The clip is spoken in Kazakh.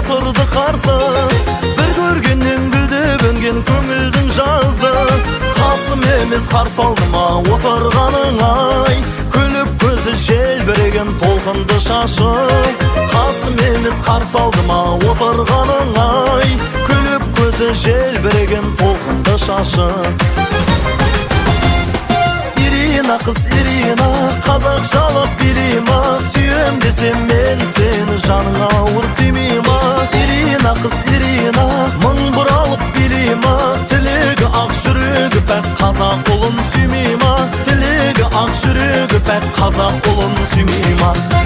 отырды қарсы. Bir көргеннен гүлдеп өнген көңілдің жазы. Қасым емес қарсы алдыма отырғаның ай, күліп көзі желбіреген толқынды шашы. Қасым емес қарсы алдыма отырғаның ай, күліп көзі желбіреген толқынды шашы. Ирина, қыз Ирина, қазақшалап билейма, сүйем десем мен сені, жаның ауыр тимейма. Ирина, қыз Ирина, мың бұралып билейма, тілегі ақ жүрегі пәк қазақ ұлын сүймейма. Тілегі ақ жүрегі пәк қазақ ұлын сүймейма.